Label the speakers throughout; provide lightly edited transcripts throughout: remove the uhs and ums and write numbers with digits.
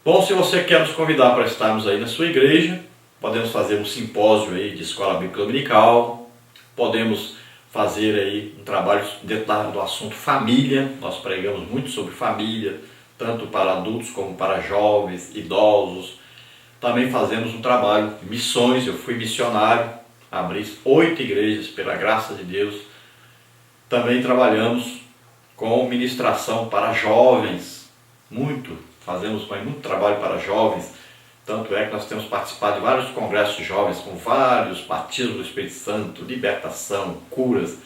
Speaker 1: Bom, se você quer nos convidar para estarmos aí na sua igreja, podemos fazer um simpósio aí de escola bíblica dominical, podemos fazer aí um trabalho dentro do assunto família. Nós pregamos muito sobre família, tanto para adultos como para jovens, idosos. Também fazemos um trabalho de missões. Eu fui missionário, abri 8 igrejas pela graça de Deus. Também trabalhamos com ministração para jovens, fazemos muito trabalho para jovens. Tanto é que nós temos participado de vários congressos de jovens, com vários batismos do Espírito Santo, libertação, curas.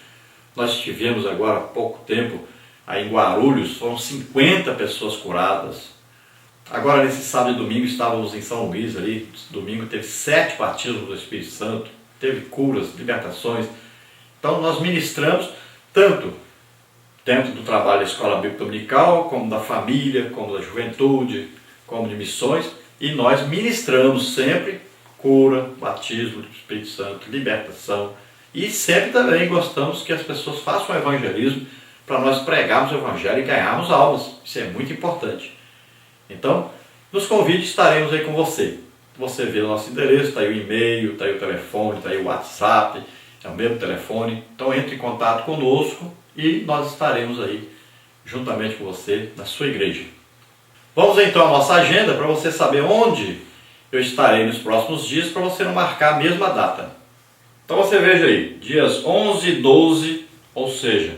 Speaker 1: Nós estivemos agora há pouco tempo aí em Guarulhos, foram 50 pessoas curadas. Agora nesse sábado e domingo estávamos em São Luís ali, domingo teve 7 batismos do Espírito Santo, teve curas, libertações. Então nós ministramos tanto dentro do trabalho da escola bíblica dominical, como da família, como da juventude, como de missões. E nós ministramos sempre cura, batismo do Espírito Santo, libertação. E sempre também gostamos que as pessoas façam o evangelismo para nós pregarmos o evangelho e ganharmos almas. Isso é muito importante. Então, nos convide, estaremos aí com você. Você vê o nosso endereço, está aí o e-mail, está aí o telefone, está aí o WhatsApp, é o mesmo telefone. Então entre em contato conosco e nós estaremos aí juntamente com você na sua igreja. Vamos então à nossa agenda para você saber onde eu estarei nos próximos dias, para você não marcar a mesma data. Então você veja aí, dias 11 e 12, ou seja,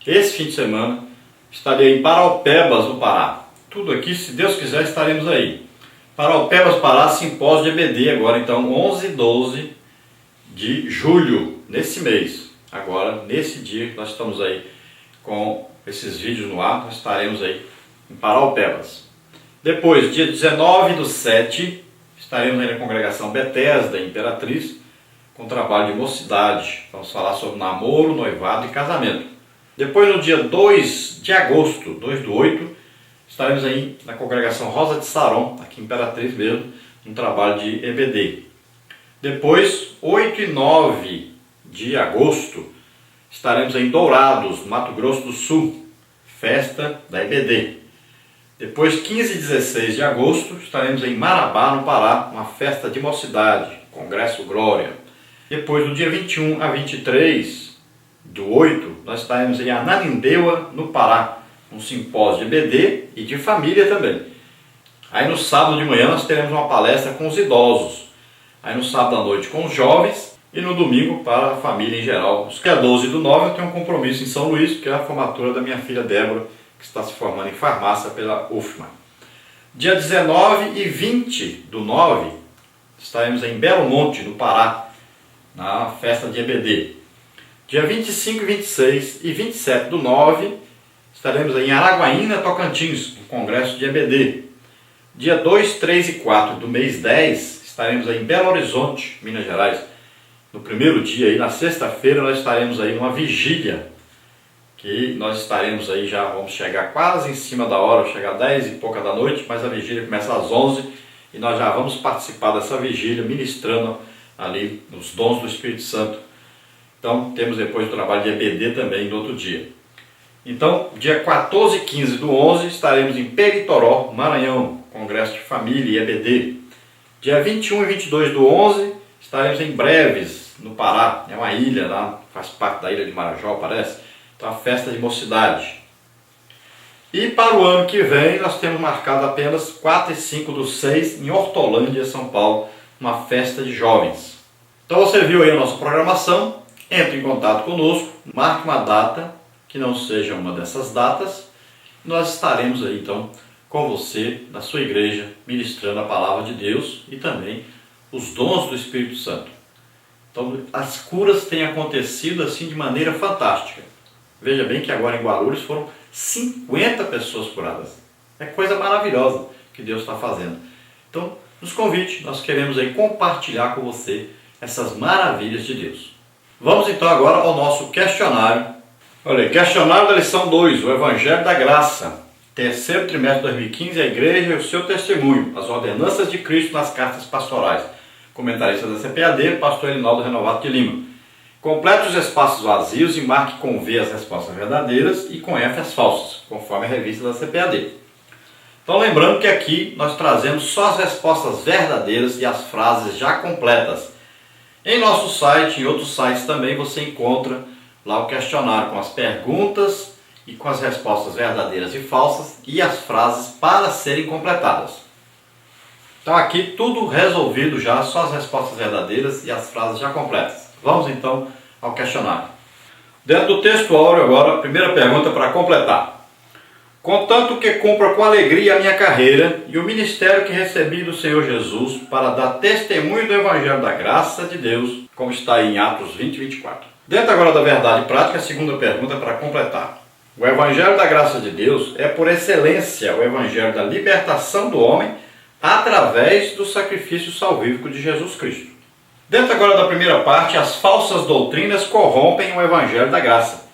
Speaker 1: esse fim de semana, estarei em Paraupebas, no Pará. Tudo aqui, se Deus quiser, estaremos aí. Paraupebas, Pará, simpósio de EBD agora, então 11 e 12 de julho, nesse mês. Agora, nesse dia que nós estamos aí com esses vídeos no ar, nós estaremos aí em Paraupebas. Depois, dia 19/7, estaremos aí na congregação Bethesda, Imperatriz, com trabalho de mocidade. Vamos falar sobre namoro, noivado e casamento. Depois, no dia 2 de agosto, 2/8, estaremos aí na congregação Rosa de Saron, aqui em Imperatriz mesmo, um trabalho de EBD. Depois, 8 e 9 de agosto, estaremos em Dourados, Mato Grosso do Sul, festa da EBD. Depois, 15 e 16 de agosto, estaremos em Marabá, no Pará, uma festa de mocidade, Congresso Glória. Depois, do dia 21 a 23/8, nós estaremos em Ananindeua, no Pará, um simpósio de EBD e de família também. Aí no sábado de manhã nós teremos uma palestra com os idosos. Aí no sábado à noite com os jovens e no domingo para a família em geral. Os que é 12/9 eu tenho um compromisso em São Luís, que é a formatura da minha filha Débora, que está se formando em farmácia pela UFMA. Dia 19 e 20/9 estaremos em Belo Monte, no Pará, na festa de EBD. Dia 25 e 26 e 27/9 estaremos em Araguaína, Tocantins, no congresso de EBD. Dia 2, 3 e 4 do mês 10 estaremos aí em Belo Horizonte, Minas Gerais. No primeiro dia, aí, na sexta-feira, nós estaremos aí numa vigília, que nós estaremos aí, já vamos chegar quase em cima da hora, chegar 10 e pouca da noite, mas a vigília começa às 11 e nós já vamos participar dessa vigília, ministrando ali os dons do Espírito Santo. Então, temos depois o trabalho de EBD também no outro dia. Então, dia 14 e 15/11, estaremos em Peritoró, Maranhão, congresso de família e EBD. Dia 21 e 22/11, estaremos em Breves, no Pará, é uma ilha lá, faz parte da ilha de Marajó, parece. Então, a festa de mocidade. E para o ano que vem, nós temos marcado apenas 4 e 5/6 em Hortolândia, São Paulo, uma festa de jovens. Então, você viu aí a nossa programação, entre em contato conosco, marque uma data que não seja uma dessas datas, nós estaremos aí então com você na sua igreja, ministrando a palavra de Deus e também os dons do Espírito Santo. Então as curas têm acontecido assim de maneira fantástica. Veja bem que agora em Guarulhos foram 50 pessoas curadas. É coisa maravilhosa que Deus está fazendo. Então nos convide, nós queremos aí compartilhar com você essas maravilhas de Deus. Vamos então agora ao nosso questionário. Olha aí, questionário da lição 2, o Evangelho da Graça. Terceiro trimestre de 2015, a igreja e o seu testemunho, as ordenanças de Cristo nas cartas pastorais. Comentarista da CPAD, pastor Elinaldo Renovato de Lima. Complete os espaços vazios e marque com V as respostas verdadeiras e com F as falsas, conforme a revista da CPAD. Então lembrando que aqui nós trazemos só as respostas verdadeiras e as frases já completas. Em nosso site e em outros sites também você encontra lá o questionário com as perguntas e com as respostas verdadeiras e falsas e as frases para serem completadas. Então aqui tudo resolvido já, só as respostas verdadeiras e as frases já completas. Vamos então ao questionário. Dentro do texto áureo agora, a primeira pergunta para completar. Contanto que cumpra com alegria a minha carreira e o ministério que recebi do Senhor Jesus para dar testemunho do Evangelho da graça de Deus, como está aí em Atos 20 e 24. Dentro agora da verdade prática, a segunda pergunta para completar. O Evangelho da graça de Deus é por excelência o Evangelho da libertação do homem através do sacrifício salvífico de Jesus Cristo. Dentro agora da primeira parte, as falsas doutrinas corrompem o Evangelho da graça.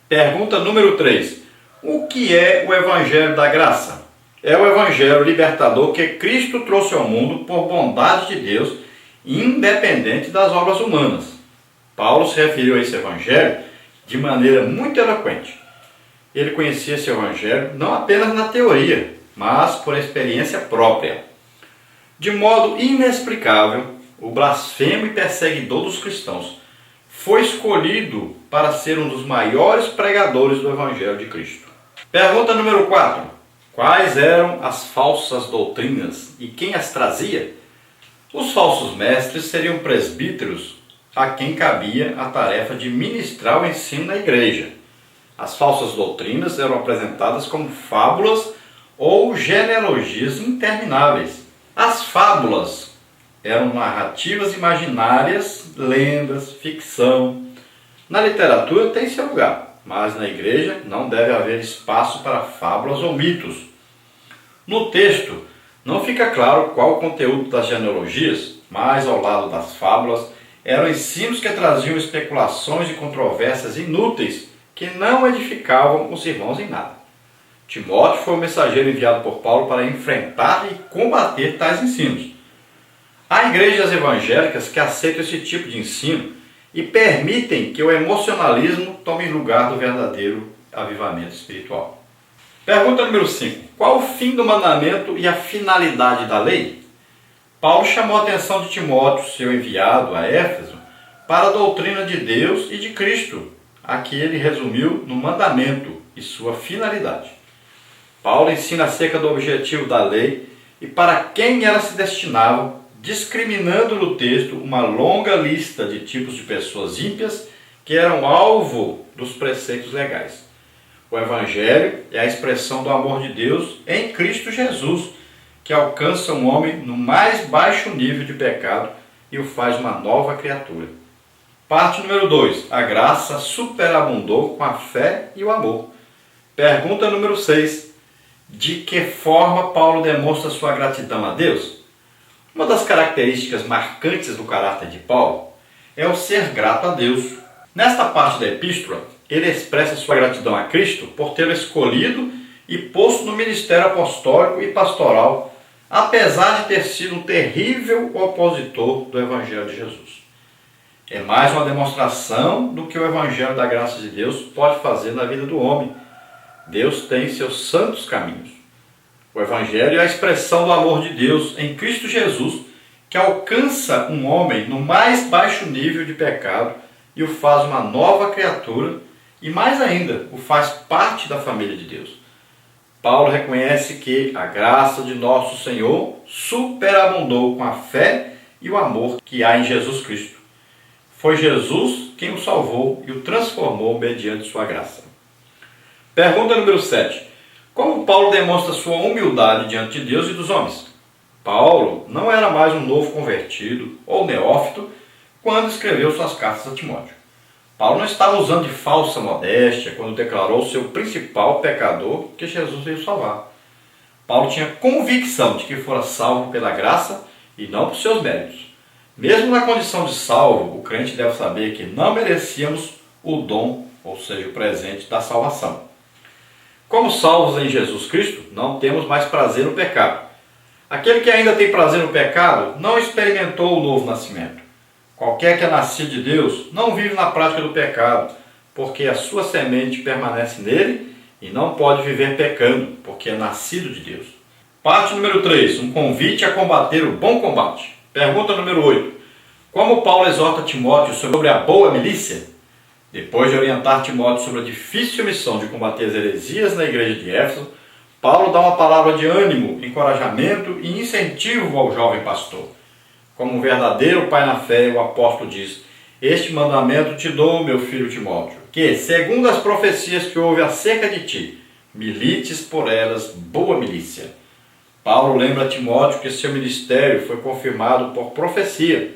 Speaker 1: Pergunta número 3. O que é o Evangelho da graça? É o Evangelho libertador que Cristo trouxe ao mundo por bondade de Deus, independente das obras humanas. Paulo se referiu a esse Evangelho de maneira muito eloquente. Ele conhecia esse Evangelho não apenas na teoria, mas por experiência própria. De modo inexplicável, o blasfemo e perseguidor dos cristãos foi escolhido para ser um dos maiores pregadores do Evangelho de Cristo. Pergunta número 4. Quais eram as falsas doutrinas e quem as trazia? Os falsos mestres seriam presbíteros a quem cabia a tarefa de ministrar o ensino na igreja. As falsas doutrinas eram apresentadas como fábulas ou genealogias intermináveis. As fábulas eram narrativas imaginárias, lendas, ficção. Na literatura tem seu lugar, mas na igreja não deve haver espaço para fábulas ou mitos. No texto não fica claro qual o conteúdo das genealogias, mas ao lado das fábulas eram ensinos que traziam especulações e controvérsias inúteis que não edificavam os irmãos em nada. Timóteo foi o mensageiro enviado por Paulo para enfrentar e combater tais ensinos. Há igrejas evangélicas que aceitam esse tipo de ensino e permitem que o emocionalismo tome lugar do verdadeiro avivamento espiritual. Pergunta número 5. Qual o fim do mandamento e a finalidade da lei? Paulo chamou a atenção de Timóteo, seu enviado a Éfeso, para a doutrina de Deus e de Cristo, a que ele resumiu no mandamento e sua finalidade. Paulo ensina acerca do objetivo da lei e para quem ela se destinava, discriminando no texto uma longa lista de tipos de pessoas ímpias que eram alvo dos preceitos legais. O Evangelho é a expressão do amor de Deus em Cristo Jesus, que alcança um homem no mais baixo nível de pecado e o faz uma nova criatura. Parte número 2. A graça superabundou com a fé e o amor. Pergunta número 6. De que forma Paulo demonstra sua gratidão a Deus? Uma das características marcantes do caráter de Paulo é o ser grato a Deus. Nesta parte da epístola, ele expressa sua gratidão a Cristo por tê-lo escolhido e posto no ministério apostólico e pastoral, apesar de ter sido um terrível opositor do Evangelho de Jesus. É mais uma demonstração do que o Evangelho da graça de Deus pode fazer na vida do homem. Deus tem seus santos caminhos. O Evangelho é a expressão do amor de Deus em Cristo Jesus, que alcança um homem no mais baixo nível de pecado e o faz uma nova criatura e, mais ainda, o faz parte da família de Deus. Paulo reconhece que a graça de nosso Senhor superabundou com a fé e o amor que há em Jesus Cristo. Foi Jesus quem o salvou e o transformou mediante sua graça. Pergunta número 7. Como Paulo demonstra sua humildade diante de Deus e dos homens? Paulo não era mais um novo convertido ou neófito quando escreveu suas cartas a Timóteo. Paulo não estava usando de falsa modéstia quando declarou ser o principal pecador que Jesus veio salvar. Paulo tinha convicção de que fora salvo pela graça e não por seus méritos. Mesmo na condição de salvo, o crente deve saber que não merecíamos o dom, ou seja, o presente da salvação. Como salvos em Jesus Cristo, não temos mais prazer no pecado. Aquele que ainda tem prazer no pecado não experimentou o novo nascimento. Qualquer que é nascido de Deus não vive na prática do pecado, porque a sua semente permanece nele e não pode viver pecando, porque é nascido de Deus. Parte número 3, um convite a combater o bom combate. Pergunta número 8. Como Paulo exorta Timóteo sobre a boa milícia? Depois de orientar Timóteo sobre a difícil missão de combater as heresias na igreja de Éfeso, Paulo dá uma palavra de ânimo, encorajamento e incentivo ao jovem pastor. Como um verdadeiro pai na fé, o apóstolo diz: este mandamento te dou, meu filho Timóteo, que, segundo as profecias que houve acerca de ti, milites por elas boa milícia. Paulo lembra a Timóteo que seu ministério foi confirmado por profecia.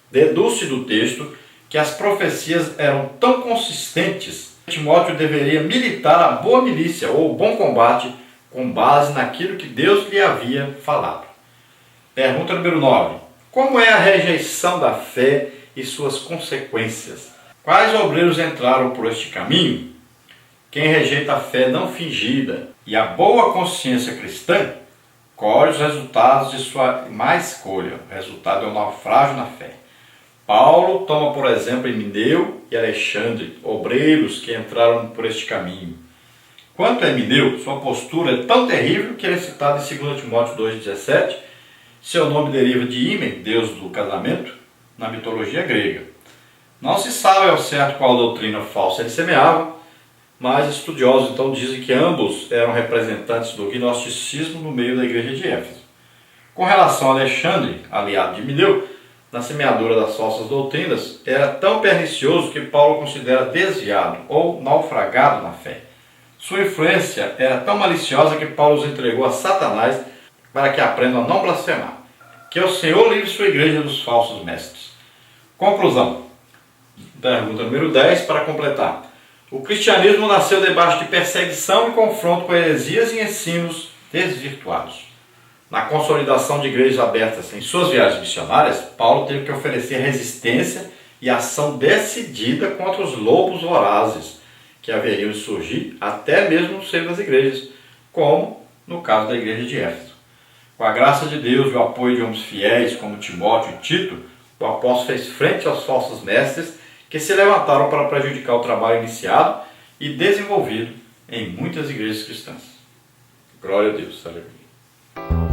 Speaker 1: Deduz-se do texto que as profecias eram tão consistentes que Timóteo deveria militar a boa milícia ou o bom combate com base naquilo que Deus lhe havia falado. Pergunta número 9. Como é a rejeição da fé e suas consequências? Quais obreiros entraram por este caminho? Quem rejeita a fé não fingida e a boa consciência cristã colhe os resultados de sua má escolha. O resultado é um naufrágio na fé. Paulo toma, por exemplo, Emineu e Alexandre, obreiros que entraram por este caminho. Quanto a Emineu, sua postura é tão terrível que ele é citado em 2 Timóteo 2,17. Seu nome deriva de Ímen, deus do casamento, na mitologia grega. Não se sabe ao certo qual doutrina falsa ele semeava, mas estudiosos então dizem que ambos eram representantes do gnosticismo no meio da igreja de Éfeso. Com relação a Alexandre, aliado de Emineu, na semeadura das falsas doutrinas, era tão pernicioso que Paulo considera desviado ou naufragado na fé. Sua influência era tão maliciosa que Paulo os entregou a Satanás para que aprendam a não blasfemar. Que o Senhor livre sua igreja dos falsos mestres. Conclusão. Pergunta número 10 para completar. O cristianismo nasceu debaixo de perseguição e confronto com heresias e ensinos desvirtuados. Na consolidação de igrejas abertas em suas viagens missionárias, Paulo teve que oferecer resistência e ação decidida contra os lobos vorazes que haveriam de surgir até mesmo no seio das igrejas, como no caso da igreja de Éfeso. Com a graça de Deus e o apoio de homens fiéis como Timóteo e Tito, o apóstolo fez frente aos falsos mestres que se levantaram para prejudicar o trabalho iniciado e desenvolvido em muitas igrejas cristãs. Glória a Deus. Aleluia.